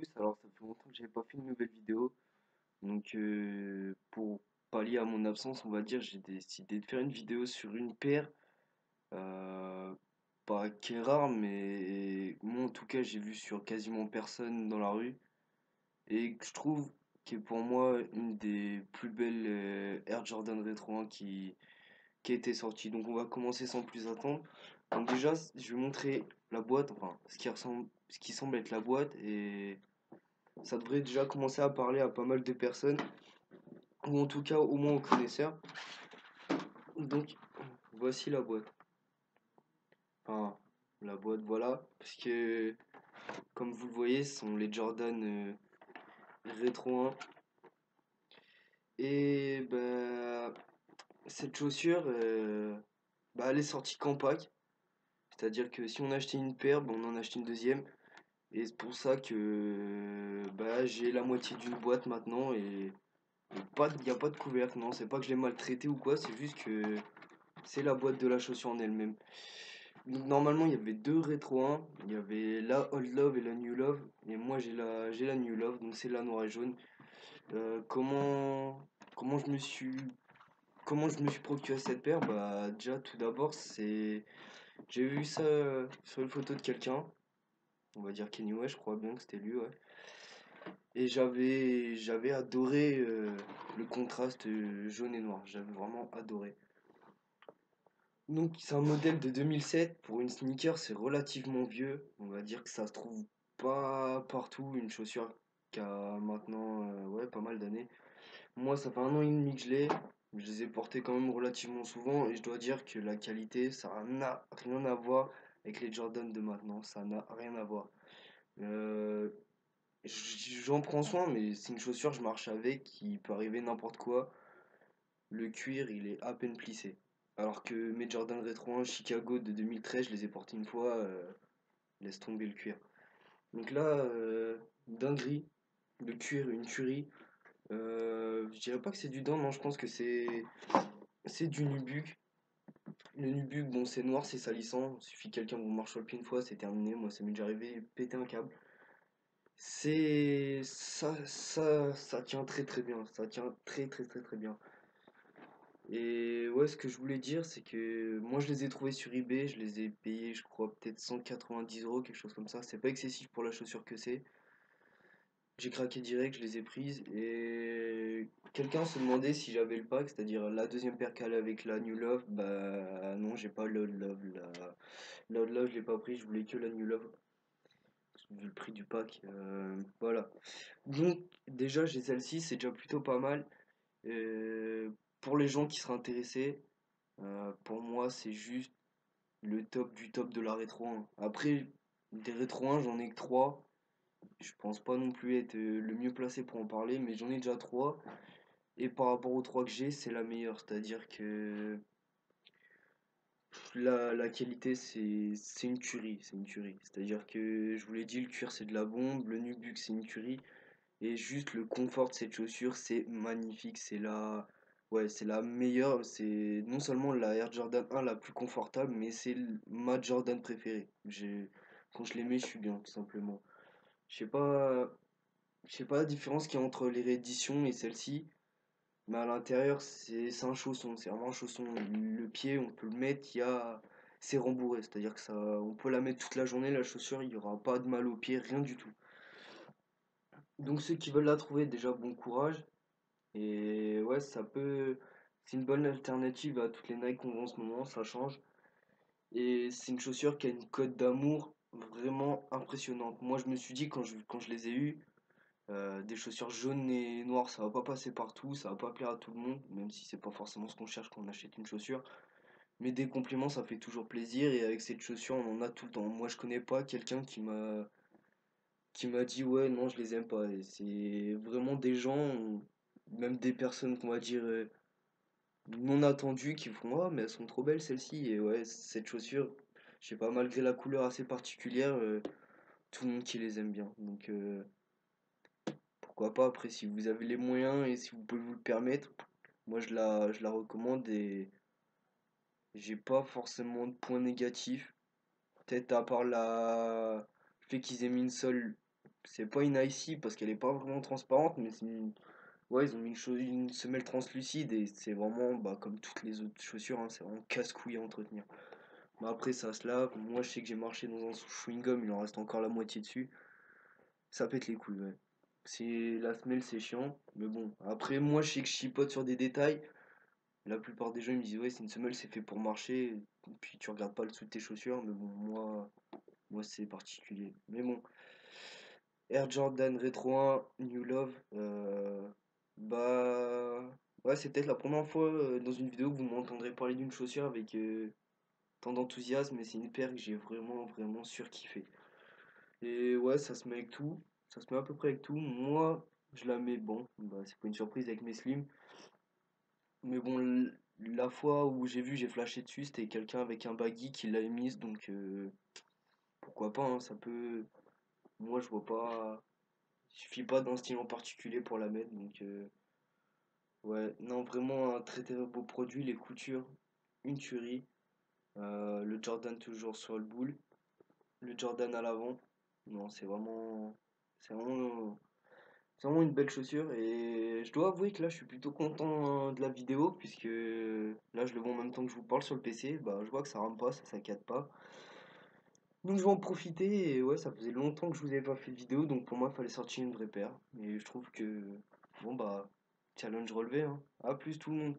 tous, alors ça fait longtemps que j'avais pas fait une nouvelle vidéo, donc pour pallier à mon absence, on va dire, j'ai décidé de faire une vidéo sur une paire, euh, pas qui est rare, mais moi en tout cas j'ai vu sur quasiment personne dans la rue, et que je trouve qui est pour moi une des plus belles Air Jordan Retro 1 qui a été sortie. Donc on va commencer sans plus attendre. Donc déjà, je vais montrer la boîte, enfin ce qui semble être la boîte, et ça devrait déjà commencer à parler à pas mal de personnes, ou en tout cas au moins aux connaisseurs. Donc voici la boîte. Enfin, la boîte, voilà. Parce que, comme vous le voyez, ce sont les Jordan Retro 1. Et bah, cette chaussure, bah, elle est sortie qu'en pack. C'est-à-dire que si on achetait une paire, bah, on en achetait une deuxième. Et c'est pour ça que bah, j'ai la moitié d'une boîte maintenant et pas, y a pas de couvercle. Non, c'est pas que je l'ai maltraité ou quoi, c'est juste que c'est la boîte de la chaussure en elle-même. Donc normalement il y avait deux rétro 1, il y avait la Old Love et la New Love, et moi j'ai la New Love, donc c'est la noire et jaune. Comment je me suis procuré cette paire? Bah déjà tout d'abord c'est j'ai vu ça sur une photo de quelqu'un, on va dire Kenny West, je crois bien que c'était lui, ouais. Et j'avais adoré le contraste jaune et noir, j'avais vraiment adoré. Donc c'est un modèle de 2007. Pour une sneaker, c'est relativement vieux. On va dire que ça se trouve pas partout. Une chaussure qui a maintenant ouais, pas mal d'années. Moi, ça fait un an et demi que je l'ai. Je les ai portés quand même relativement souvent. Et je dois dire que la qualité, ça n'a rien à voir avec les Jordan de maintenant. Ça n'a rien à voir. Euh, J'en prends soin, mais c'est une chaussure, je marche avec. Il peut arriver n'importe quoi. Le cuir, il est à peine plissé. Alors que mes Jordan Retro 1 Chicago de 2013, je les ai portés une fois, laisse tomber le cuir. Donc là, dinguerie, le cuir, une tuerie. Je dirais pas que c'est du dent, non, je pense que c'est du nubuck. Le nubuck, bon, c'est noir, c'est salissant. Il suffit que quelqu'un vous marche sur le pied une fois, c'est terminé. Moi, ça m'est déjà arrivé, péter un câble. Ça tient très très bien. Ça tient très très très très bien. Et ouais, ce que je voulais dire, c'est que moi je les ai trouvés sur eBay, je les ai payés, je crois, peut-être 190 €, quelque chose comme ça. C'est pas excessif pour la chaussure que c'est. J'ai craqué direct, je les ai prises. Et quelqu'un se demandait si j'avais le pack, c'est-à-dire la deuxième paire qu'elle avec la New Love. Bah non, j'ai pas le Old Love. La Old Love, je l'ai pas pris, je voulais que la New Love, vu le prix du pack. Voilà. Donc, déjà, j'ai celle-ci, c'est déjà plutôt pas mal. Pour les gens qui seraient intéressés. Pour moi, c'est juste le top du top de la rétro 1. Après, des rétro 1, j'en ai que 3. Je pense pas non plus être le mieux placé pour en parler, mais j'en ai déjà 3. Et par rapport aux 3 que j'ai, c'est la meilleure. C'est-à-dire que la qualité, c'est une tuerie. C'est une tuerie. C'est-à-dire que, je vous l'ai dit, le cuir, c'est de la bombe. Le nubuck, c'est une tuerie. Et juste le confort de cette chaussure, c'est magnifique. Ouais, c'est la meilleure. C'est non seulement la Air Jordan 1 la plus confortable, mais c'est ma Jordan préférée. Quand je les mets, je suis bien, tout simplement. Je sais pas, je sais pas la différence qu'il y a entre les rééditions et celle-ci, mais à l'intérieur, c'est un chausson. C'est vraiment un chausson. Le pied, on peut le mettre, c'est rembourré. C'est-à-dire que ça, on peut la mettre toute la journée, la chaussure, il n'y aura pas de mal au pied, rien du tout. Donc ceux qui veulent la trouver, déjà bon courage. Et ouais, c'est une bonne alternative à toutes les Nike qu'on voit en ce moment, ça change. Et c'est une chaussure qui a une cote d'amour vraiment impressionnante. Moi, je me suis dit quand je les ai eues, des chaussures jaunes et noires, ça va pas passer partout, ça va pas plaire à tout le monde, même si c'est pas forcément ce qu'on cherche quand on achète une chaussure. Mais des compliments, ça fait toujours plaisir. Et avec cette chaussure, on en a tout le temps. Moi, je connais pas quelqu'un qui m'a dit ouais, non, je les aime pas. Et c'est vraiment des gens, même des personnes qu'on va dire non attendues qui font oh mais elles sont trop belles celles-ci. Et ouais, cette chaussure, je sais pas, malgré la couleur assez particulière, tout le monde qui les aime bien. Donc pourquoi pas. Après, si vous avez les moyens et si vous pouvez vous le permettre, moi je la recommande. Et j'ai pas forcément de points négatifs, peut-être à part le fait qu'ils aient mis une sole c'est pas une IC parce qu'elle est pas vraiment transparente, mais c'est une. Ouais, ils ont mis une semelle translucide et c'est vraiment bah, comme toutes les autres chaussures, hein, c'est vraiment casse-couille à entretenir. Mais après, ça se lave. Moi, je sais que j'ai marché dans un chewing-gum, il en reste encore la moitié dessus. Ça pète les couilles, ouais. C'est la semelle, c'est chiant, mais bon. Après, moi, je sais que je chipote sur des détails. La plupart des gens ils me disent, ouais, c'est une semelle, c'est fait pour marcher. Et puis tu regardes pas le dessous de tes chaussures, mais bon, moi c'est particulier. Mais bon, Air Jordan Retro 1 New Love, bah ouais, c'est peut-être la première fois dans une vidéo que vous m'entendrez parler d'une chaussure avec tant d'enthousiasme, mais c'est une paire que j'ai vraiment surkiffé. Et ouais, ça se met avec tout, ça se met à peu près avec tout. Moi, je la mets bon, bah, c'est pas une surprise avec mes slims. Mais bon, la fois où j'ai flashé dessus, c'était quelqu'un avec un baggy qui l'a émise, donc pourquoi pas, hein, ça peut. Moi, je vois pas. Il suffit pas d'un style en particulier pour la mettre, donc ouais, non, vraiment un très très beau produit, les coutures, une tuerie. Le Jordan toujours sur le boule, le Jordan à l'avant. Non, c'est vraiment, c'est vraiment une belle chaussure et je dois avouer que là je suis plutôt content de la vidéo puisque là je le vois en même temps que je vous parle sur le PC, bah je vois que ça rame pas, ça saccade pas. Donc je vais en profiter et ouais ça faisait longtemps que je vous avais pas fait de vidéo donc pour moi il fallait sortir une vraie paire et je trouve que bon bah challenge relevé hein. À plus tout le monde.